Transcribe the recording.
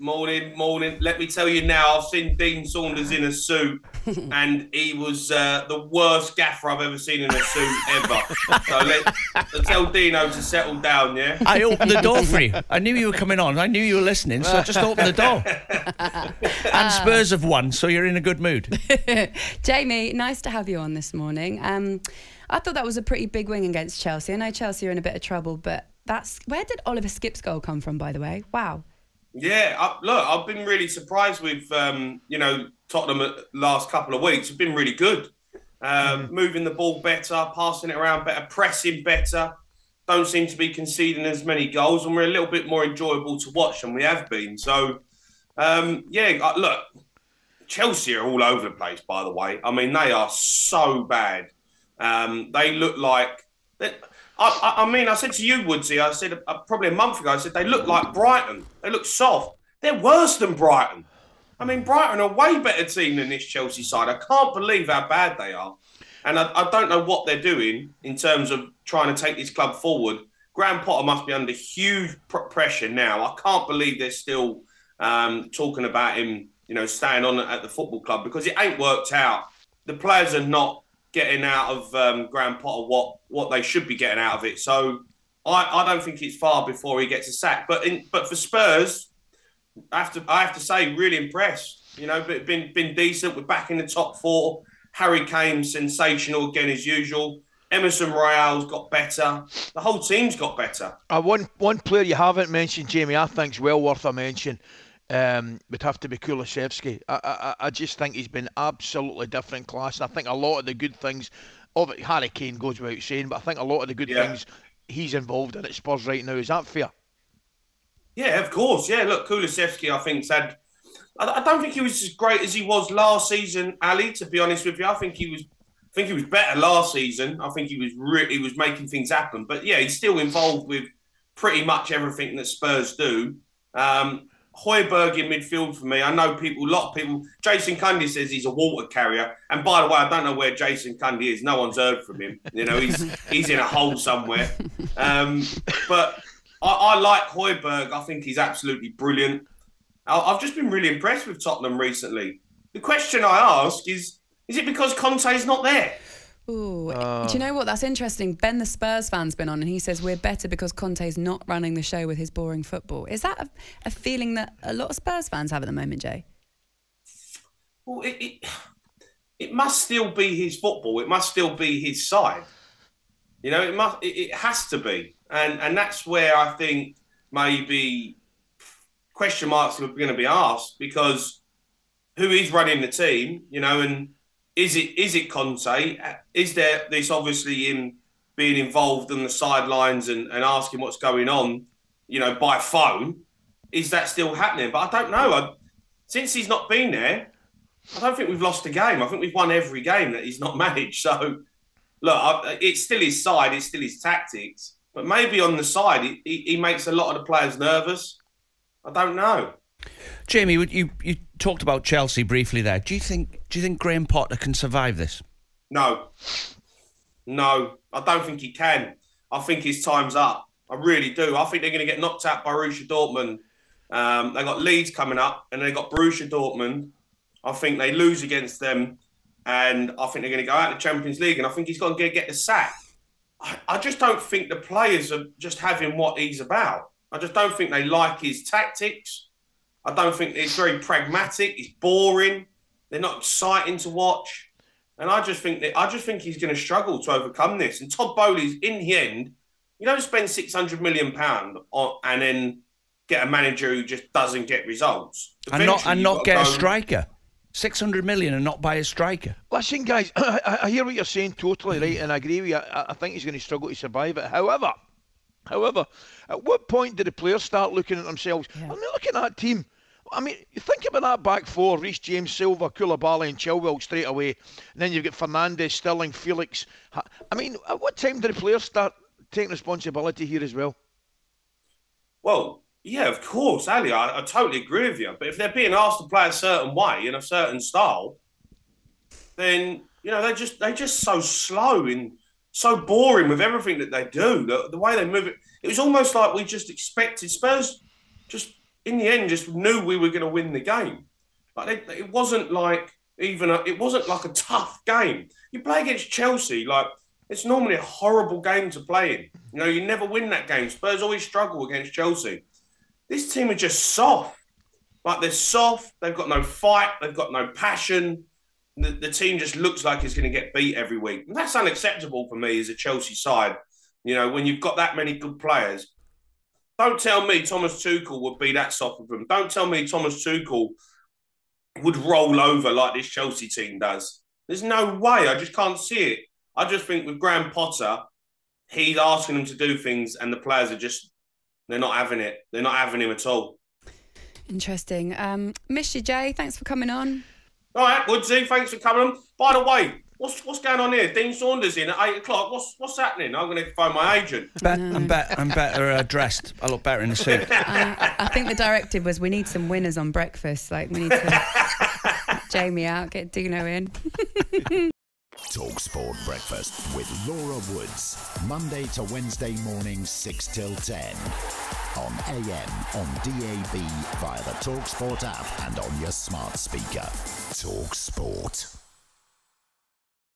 Morning. Let me tell you now, I've seen Dean Saunders in a suit, and he was the worst gaffer I've ever seen in a suit ever. So let's tell Dino to settle down, yeah? I opened the door for you. I knew you were coming on. I knew you were listening, so I just opened the door. And Spurs have won, so you're in a good mood. Jamie, nice to have you on this morning. I thought that was a pretty big win against Chelsea. I know Chelsea are in a bit of trouble, but where did Oliver Skipp's goal come from, by the way? Wow. Yeah, I've been really surprised with, Tottenham the last couple of weeks. Have been really good. Moving the ball better, passing it around better, pressing better. Don't seem to be conceding as many goals, and we're a little bit more enjoyable to watch than we have been. So, look, Chelsea are all over the place, by the way. I mean, they are so bad. They look like... I said to you, Woodsy, I said probably a month ago, I said they look like Brighton. They look soft. They're worse than Brighton. I mean, Brighton are a way better team than this Chelsea side. I can't believe how bad they are. And I don't know what they're doing in terms of trying to take this club forward. Graham Potter must be under huge pressure now. I can't believe they're still talking about him, staying on at the football club, because it ain't worked out. The players are not getting out of Graham Potter what they should be getting out of it. So I don't think it's far before he gets a sack. But for Spurs, I have to say, really impressed. But been decent. We're back in the top four. Harry Kane, sensational again as usual. Emerson Royale's got better. The whole team's got better. One player you haven't mentioned, Jamie, I think's well worth a mention. Would have to be Kulusevski. I just think he's been absolutely different class, and I think a lot of the good things of it, Harry Kane goes without saying, but I think a lot of the good things he's involved in at Spurs right now. Is that fair? Yeah, of course. Yeah, look, Kulusevski, I think, I don't think he was as great as he was last season, Ali, to be honest with you. I think he was better last season. I think he was making things happen. But yeah, he's still involved with pretty much everything that Spurs do. Højbjerg in midfield for me. I know a lot of people, Jason Cundy says he's a water carrier. And by the way, I don't know where Jason Cundy is. No one's heard from him. He's in a hole somewhere. But I like Højbjerg. I think he's absolutely brilliant. I've just been really impressed with Tottenham recently. The question I ask is it because Conte's not there? Ooh, do you know what? That's interesting. Ben, the Spurs fan's been on, and he says we're better because Conte's not running the show with his boring football. Is that a feeling that a lot of Spurs fans have at the moment, Jay? Well, it must still be his football. It must still be his side. It has to be, and that's where I think maybe question marks are going to be asked, because who is running the team? And Is it Conte? Is there this obviously him being involved on the sidelines and asking what's going on, by phone? Is that still happening? But I don't know. Since he's not been there, I don't think we've lost a game. I think we've won every game that he's not managed. So, look, it's still his side, it's still his tactics. But maybe on the side, he makes a lot of the players nervous. I don't know. Jamie, you talked about Chelsea briefly there. Do you think Graham Potter can survive this? No, I don't think he can. I think his time's up. I really do. I think they're going to get knocked out by Borussia Dortmund. They got Leeds coming up, and they got Borussia Dortmund. I think they lose against them, and I think they're going to go out of the Champions League. And I think he's going to get the sack. I just don't think the players are just having what he's about. I just don't think they like his tactics. I don't think it's very pragmatic. It's boring. They're not exciting to watch, and I just think he's going to struggle to overcome this. And Todd Bowley's, in the end, you don't spend £600 million on and then get a manager who just doesn't get results. And not get a striker. 600 million and not buy a striker. Listen, guys, I hear what you're saying totally, right, and I agree with you. I think he's going to struggle to survive it. However, at what point do the players start looking at themselves? Yeah. I mean, look at that team. I mean, you think about that back four: Reece James, Silva, Koulibaly and Chilwell straight away. And then you've got Fernandes, Sterling, Felix. I mean, at what time do the players start taking responsibility here as well? Well, yeah, of course, Ali, I totally agree with you. But if they're being asked to play a certain way, in a certain style, then, they're just so slow and so boring with everything that they do. The way they move it, it was almost like we just expected Spurs in the end, just knew we were going to win the game. Like it wasn't like it wasn't like a tough game. You play against Chelsea, like it's normally a horrible game to play in. You know, you never win that game. Spurs always struggle against Chelsea. This team are just soft. Like they're soft. They've got no fight. They've got no passion. The team just looks like it's going to get beat every week. And that's unacceptable for me as a Chelsea side. You know, when you've got that many good players. Don't tell me Thomas Tuchel would be that soft with them. Don't tell me Thomas Tuchel would roll over like this Chelsea team does. There's no way. I just can't see it. I just think with Graham Potter, he's asking them to do things and the players are just, they're not having it. They're not having him at all. Interesting. Miss you, Jay. Thanks for coming on. All right, Woodsy, thanks for coming on. By the way, what's going on here? Dean Saunders in at 8 o'clock. What's happening? I'm going to phone my agent. I'm better dressed. I look better in the suit. I think the directive was we need some winners on breakfast. Like, we need to Jamie out, get Dino in. talkSPORT Breakfast with Laura Woods. Monday to Wednesday mornings 6 till 10. On AM, on DAB, via the talkSPORT app and on your smart speaker. talkSPORT.